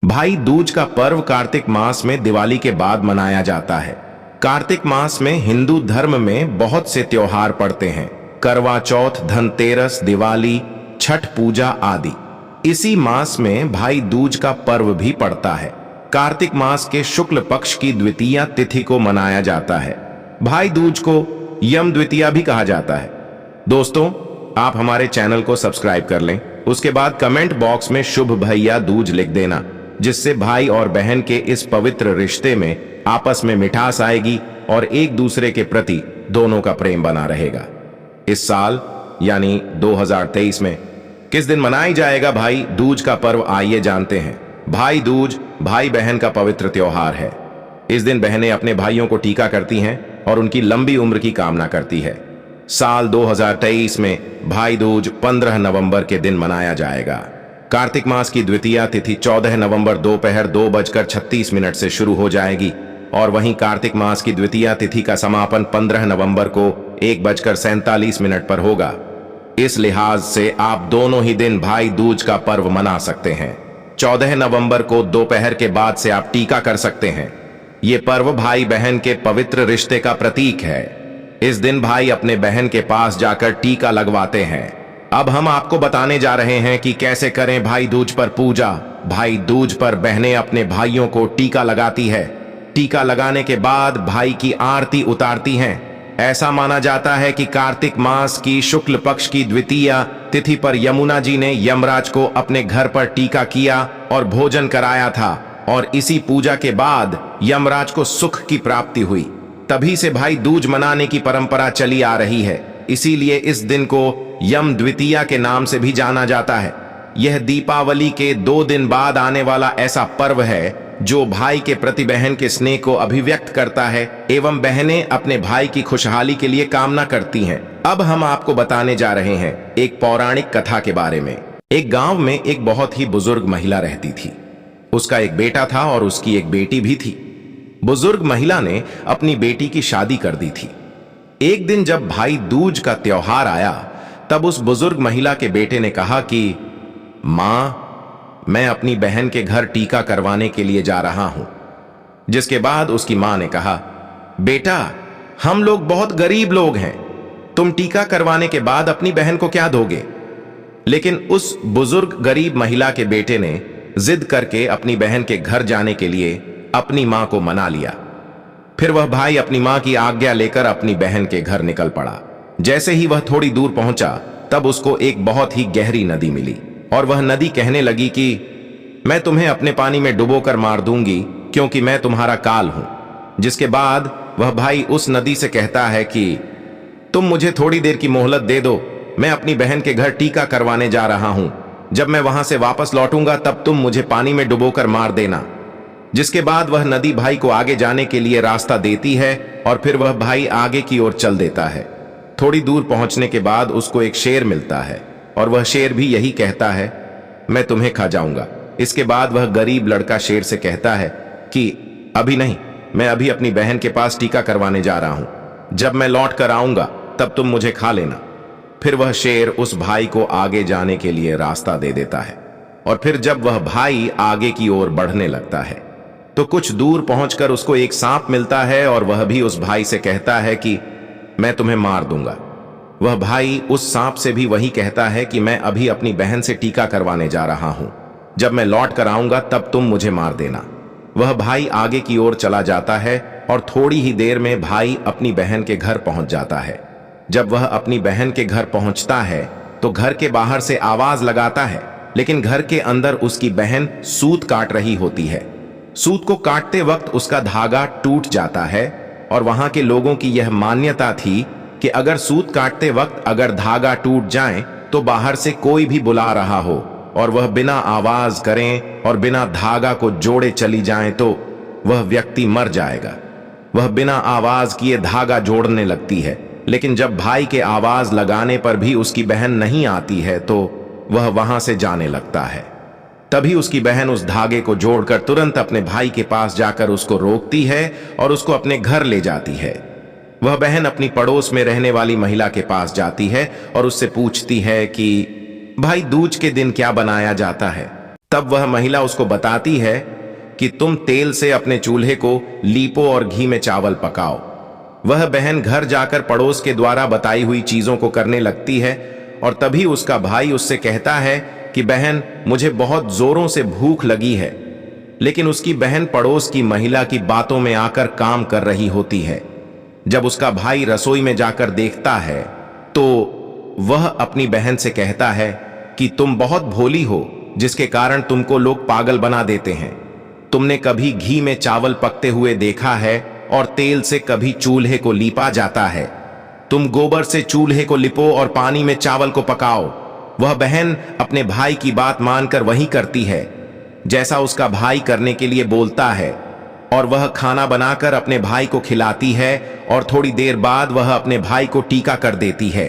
भाई दूज का पर्व कार्तिक मास में दिवाली के बाद मनाया जाता है। कार्तिक मास में हिंदू धर्म में बहुत से त्योहार पड़ते हैं। करवा चौथ, धनतेरस, दिवाली, छठ पूजा आदि। इसी मास में भाई दूज का पर्व भी पड़ता है। कार्तिक मास के शुक्ल पक्ष की द्वितीया तिथि को मनाया जाता है। भाई दूज को यम द्वितीया भी कहा जाता है। दोस्तों, आप हमारे चैनल को सब्सक्राइब कर लें। उसके बाद कमेंट बॉक्स में शुभ भैया दूज लिख देना, जिससे भाई और बहन के इस पवित्र रिश्ते में आपस में मिठास आएगी और एक दूसरे के प्रति दोनों का प्रेम बना रहेगा। इस साल यानी 2023 में किस दिन मनाई जाएगा भाई दूज का पर्व, आइए जानते हैं। भाई दूज भाई बहन का पवित्र त्योहार है। इस दिन बहनें अपने भाइयों को टीका करती हैं और उनकी लंबी उम्र की कामना करती है। साल 2023 में भाई दूज 15 नवंबर के दिन मनाया जाएगा। कार्तिक मास की द्वितीया तिथि 14 नवंबर दोपहर 2:36 से शुरू हो जाएगी और वहीं कार्तिक मास की द्वितीया तिथि का समापन 15 नवंबर को 1:47 पर होगा। इस लिहाज से आप दोनों ही दिन भाई दूज का पर्व मना सकते हैं। 14 नवंबर को दोपहर के बाद से आप टीका कर सकते हैं। ये पर्व भाई बहन के पवित्र रिश्ते का प्रतीक है। इस दिन भाई अपने बहन के पास जाकर टीका लगवाते हैं। अब हम आपको बताने जा रहे हैं कि कैसे करें भाई दूज पर पूजा। भाई दूज पर बहनें अपने भाइयों को टीका लगाती है। टीका लगाने के बाद भाई की आरती उतारती हैं। ऐसा माना जाता है कि कार्तिक मास की शुक्ल पक्ष की द्वितीया तिथि पर यमुना जी ने यमराज को अपने घर पर टीका किया और भोजन कराया था, और इसी पूजा के बाद यमराज को सुख की प्राप्ति हुई। तभी से भाई दूज मनाने की परंपरा चली आ रही है। इसीलिए इस दिन को यम द्वितीया के नाम से भी जाना जाता है। यह दीपावली के 2 दिन बाद आने वाला ऐसा पर्व है जो भाई के प्रति बहन के स्नेह को अभिव्यक्त करता है एवं बहनें अपने भाई की खुशहाली के लिए कामना करती हैं। अब हम आपको बताने जा रहे हैं एक पौराणिक कथा के बारे में। एक गांव में एक बहुत ही बुजुर्ग महिला रहती थी। उसका एक बेटा था और उसकी एक बेटी भी थी। बुजुर्ग महिला ने अपनी बेटी की शादी कर दी थी। एक दिन जब भाई दूज का त्योहार आया, तब उस बुजुर्ग महिला के बेटे ने कहा कि मां, मैं अपनी बहन के घर टीका करवाने के लिए जा रहा हूं। जिसके बाद उसकी मां ने कहा, बेटा, हम लोग बहुत गरीब लोग हैं, तुम टीका करवाने के बाद अपनी बहन को क्या दोगे? लेकिन उस बुजुर्ग गरीब महिला के बेटे ने जिद करके अपनी बहन के घर जाने के लिए अपनी मां को मना लिया। फिर वह भाई अपनी मां की आज्ञा लेकर अपनी बहन के घर निकल पड़ा। जैसे ही वह थोड़ी दूर पहुंचा, तब उसको एक बहुत ही गहरी नदी मिली और वह नदी कहने लगी कि मैं तुम्हें अपने पानी में डुबोकर मार दूंगी, क्योंकि मैं तुम्हारा काल हूं। जिसके बाद वह भाई उस नदी से कहता है कि तुम मुझे थोड़ी देर की मोहलत दे दो, मैं अपनी बहन के घर टीका करवाने जा रहा हूं। जब मैं वहां से वापस लौटूंगा तब तुम मुझे पानी में डुबोकर मार देना। जिसके बाद वह नदी भाई को आगे जाने के लिए रास्ता देती है और फिर वह भाई आगे की ओर चल देता है। थोड़ी दूर पहुंचने के बाद उसको एक शेर मिलता है और वह शेर भी यही कहता है, मैं तुम्हें खा जाऊंगा। इसके बाद वह गरीब लड़का शेर से कहता है कि अभी नहीं, मैं अभी अपनी बहन के पास टीका करवाने जा रहा हूं। जब मैं लौट कर आऊंगा तब तुम मुझे खा लेना। फिर वह शेर उस भाई को आगे जाने के लिए रास्ता दे देता है और फिर जब वह भाई आगे की ओर बढ़ने लगता है तो कुछ दूर पहुंचकर उसको एक सांप मिलता है और वह भी उस भाई से कहता है कि मैं तुम्हें मार दूंगा। वह भाई उस सांप से भी वही कहता है कि मैं अभी अपनी बहन से टीका करवाने जा रहा हूं। जब मैं लौट कर आऊंगा तब तुम मुझे मार देना। वह भाई आगे की ओर चला जाता है और थोड़ी ही देर में भाई अपनी बहन के घर पहुंच जाता है। जब वह अपनी बहन के घर पहुंचता है तो घर के बाहर से आवाज लगाता है, लेकिन घर के अंदर उसकी बहन सूत काट रही होती है। सूत को काटते वक्त उसका धागा टूट जाता है और वहां के लोगों की यह मान्यता थी कि अगर सूत काटते वक्त अगर धागा टूट जाए तो बाहर से कोई भी बुला रहा हो और वह बिना आवाज करें और बिना धागा को जोड़े चली जाए तो वह व्यक्ति मर जाएगा। वह बिना आवाज किए धागा जोड़ने लगती है, लेकिन जब भाई के आवाज लगाने पर भी उसकी बहन नहीं आती है तो वह वहां से जाने लगता है। तभी उसकी बहन उस धागे को जोड़कर तुरंत अपने भाई के पास जाकर उसको रोकती है और उसको अपने घर ले जाती है। वह बहन अपनी पड़ोस में रहने वाली महिला के पास जाती है और उससे पूछती है कि भाई दूज के दिन क्या बनाया जाता है। तब वह महिला उसको बताती है कि तुम तेल से अपने चूल्हे को लीपो और घी में चावल पकाओ। वह बहन घर जाकर पड़ोस के द्वारा बताई हुई चीजों को करने लगती है और तभी उसका भाई उससे कहता है कि बहन, मुझे बहुत जोरों से भूख लगी है। लेकिन उसकी बहन पड़ोस की महिला की बातों में आकर काम कर रही होती है। जब उसका भाई रसोई में जाकर देखता है तो वह अपनी बहन से कहता है कि तुम बहुत भोली हो, जिसके कारण तुमको लोग पागल बना देते हैं। तुमने कभी घी में चावल पकते हुए देखा है और तेल से कभी चूल्हे को लीपा जाता है। तुम गोबर से चूल्हे को लिपो और पानी में चावल को पकाओ। वह बहन अपने भाई की बात मानकर वही करती है जैसा उसका भाई करने के लिए बोलता है, और वह खाना बनाकर अपने भाई को खिलाती है और थोड़ी देर बाद वह अपने भाई को टीका कर देती है।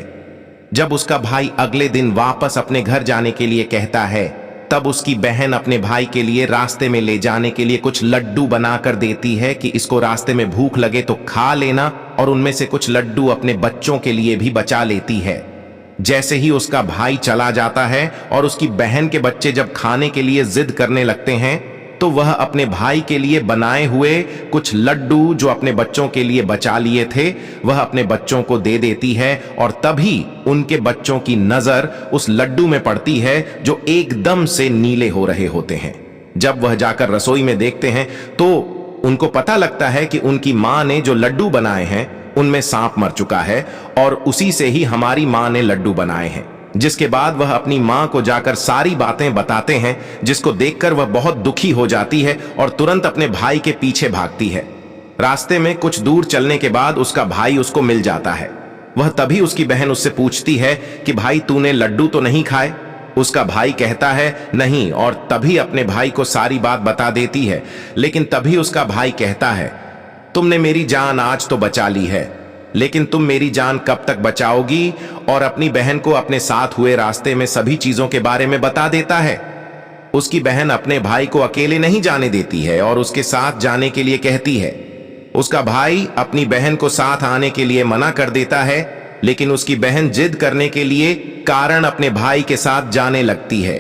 जब उसका भाई अगले दिन वापस अपने घर जाने के लिए कहता है, तब उसकी बहन अपने भाई के लिए रास्ते में ले जाने के लिए कुछ लड्डू बनाकर देती है कि इसको रास्ते में भूख लगे तो खा लेना, और उनमें से कुछ लड्डू अपने बच्चों के लिए भी बचा लेती है। जैसे ही उसका भाई चला जाता है और उसकी बहन के बच्चे जब खाने के लिए जिद करने लगते हैं, तो वह अपने भाई के लिए बनाए हुए कुछ लड्डू जो अपने बच्चों के लिए बचा लिए थे, वह अपने बच्चों को दे देती है, और तभी उनके बच्चों की नजर उस लड्डू में पड़ती है जो एकदम से नीले हो रहे होते हैं। जब वह जाकर रसोई में देखते हैं तो उनको पता लगता है कि उनकी मां ने जो लड्डू बनाए हैं उनमें सांप मर चुका है, और उसी से ही हमारी मां ने लड्डू बनाए हैं। जिसके बाद वह अपनी मां को जाकर सारी बातें बताते हैं, जिसको देखकर वह बहुत दुखी हो जाती है और तुरंत अपने भाई के पीछे भागती है। रास्ते में कुछ दूर चलने के बाद उसका भाई उसको मिल जाता है। वह तभी उसकी बहन उससे पूछती है कि भाई, तूने लड्डू तो नहीं खाए? उसका भाई कहता है नहीं, और तभी अपने भाई को सारी बात बता देती है। लेकिन तभी उसका भाई कहता है, तुमने मेरी जान आज तो बचा ली है, लेकिन तुम मेरी जान कब तक बचाओगी? और अपनी बहन को अपने साथ हुए रास्ते में सभी चीजों के बारे में बता देता है। उसकी बहन अपने भाई को अकेले नहीं जाने देती है और उसके साथ जाने के लिए कहती है। उसका भाई अपनी बहन को साथ आने के लिए मना कर देता है, लेकिन उसकी बहन जिद करने के लिए कारण अपने भाई के साथ जाने लगती है।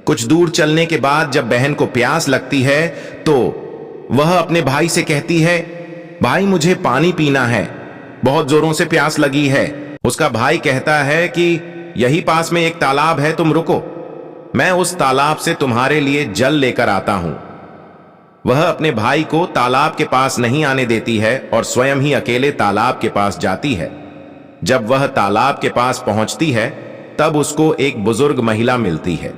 कुछ दूर चलने के बाद जब बहन को प्यास लगती है तो वह अपने भाई से कहती है, भाई मुझे पानी पीना है, बहुत जोरों से प्यास लगी है। उसका भाई कहता है कि यही पास में एक तालाब है, तुम रुको, मैं उस तालाब से तुम्हारे लिए जल लेकर आता हूं। वह अपने भाई को तालाब के पास नहीं आने देती है और स्वयं ही अकेले तालाब के पास जाती है। जब वह तालाब के पास पहुंचती है तब उसको एक बुजुर्ग महिला मिलती है।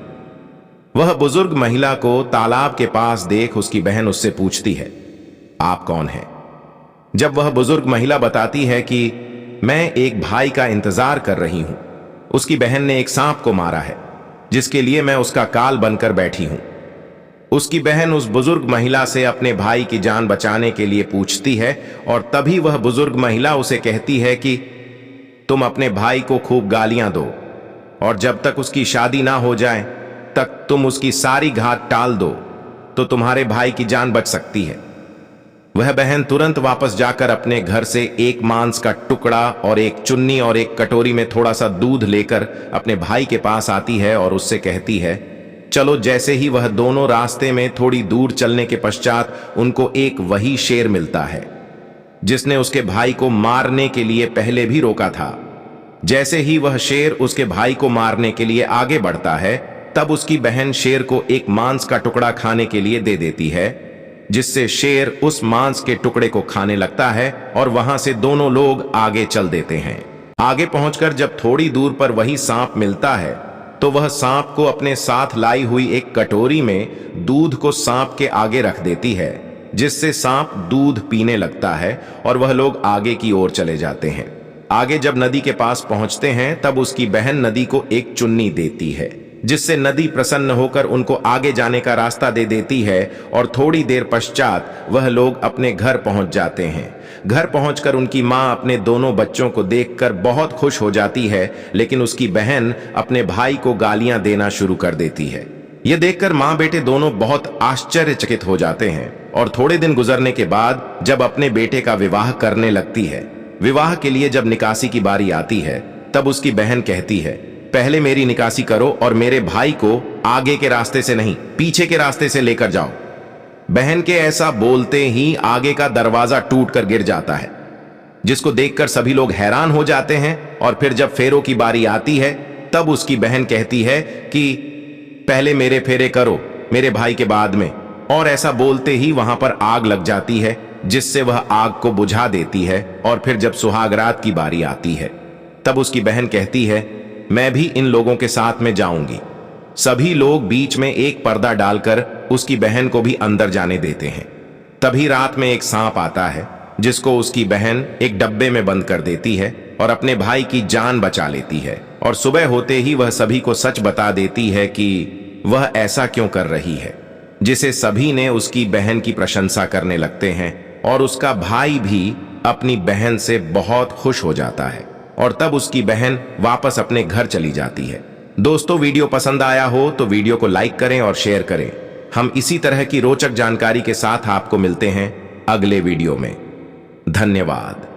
वह बुजुर्ग महिला को तालाब के पास देख उसकी बहन उससे पूछती है, आप कौन हैं? जब वह बुजुर्ग महिला बताती है कि मैं एक भाई का इंतजार कर रही हूं, उसकी बहन ने एक सांप को मारा है, जिसके लिए मैं उसका काल बनकर बैठी हूं। उसकी बहन उस बुजुर्ग महिला से अपने भाई की जान बचाने के लिए पूछती है, और तभी वह बुजुर्ग महिला उसे कहती है कि तुम अपने भाई को खूब गालियां दो, और जब तक उसकी शादी ना हो जाए तक तुम उसकी सारी घात टाल दो, तो तुम्हारे भाई की जान बच सकती है। वह बहन तुरंत वापस जाकर अपने घर से एक मांस का टुकड़ा और एक चुन्नी और एक कटोरी में थोड़ा सा दूध लेकर अपने भाई के पास आती है और उससे कहती है, चलो। जैसे ही वह दोनों रास्ते में थोड़ी दूर चलने के पश्चात उनको एक वही शेर मिलता है जिसने उसके भाई को मारने के लिए पहले भी रोका था। जैसे ही वह शेर उसके भाई को मारने के लिए आगे बढ़ता है, तब उसकी बहन शेर को एक मांस का टुकड़ा खाने के लिए दे देती है, जिससे शेर उस मांस के टुकड़े को खाने लगता है और वहां से दोनों लोग आगे चल देते हैं। आगे पहुंचकर जब थोड़ी दूर पर वही सांप मिलता है, तो वह सांप को अपने साथ लाई हुई एक कटोरी में दूध को सांप के आगे रख देती है, जिससे सांप दूध पीने लगता है और वह लोग आगे की ओर चले जाते हैं। आगे जब नदी के पास पहुंचते हैं, तब उसकी बहन नदी को एक चुन्नी देती है, जिससे नदी प्रसन्न होकर उनको आगे जाने का रास्ता दे देती है, और थोड़ी देर पश्चात वह लोग अपने घर पहुंच जाते हैं। घर पहुंचकर उनकी मां अपने दोनों बच्चों को देखकर बहुत खुश हो जाती है, लेकिन उसकी बहन अपने भाई को गालियां देना शुरू कर देती है। यह देखकर मां बेटे दोनों बहुत आश्चर्यचकित हो जाते हैं, और थोड़े दिन गुजरने के बाद जब अपने बेटे का विवाह करने लगती है, विवाह के लिए जब निकासी की बारी आती है, तब उसकी बहन कहती है, पहले मेरी निकासी करो और मेरे भाई को आगे के रास्ते से नहीं पीछे के रास्ते से लेकर जाओ। बहन के ऐसा बोलते ही आगे का दरवाजा टूटकर गिर जाता है, जिसको देखकर सभी लोग हैरान हो जाते हैं। और फिर जब फेरों की बारी आती है तब उसकी बहन कहती है कि पहले मेरे फेरे करो मेरे भाई के बाद में। और ऐसा बोलते ही वहां पर आग लग जाती है, जिससे वह आग को बुझा देती है। और फिर जब सुहागरात की बारी आती है तब उसकी बहन कहती है मैं भी इन लोगों के साथ में जाऊंगी। सभी लोग बीच में एक पर्दा डालकर उसकी बहन को भी अंदर जाने देते हैं। तभी रात में एक सांप आता है, जिसको उसकी बहन एक डब्बे में बंद कर देती है और अपने भाई की जान बचा लेती है। और सुबह होते ही वह सभी को सच बता देती है कि वह ऐसा क्यों कर रही है, जिसे सभी ने उसकी बहन की प्रशंसा करने लगते हैं। और उसका भाई भी अपनी बहन से बहुत खुश हो जाता है और तब उसकी बहन वापस अपने घर चली जाती है। दोस्तों, वीडियो पसंद आया हो तो वीडियो को लाइक करें और शेयर करें। हम इसी तरह की रोचक जानकारी के साथ आपको मिलते हैं अगले वीडियो में। धन्यवाद।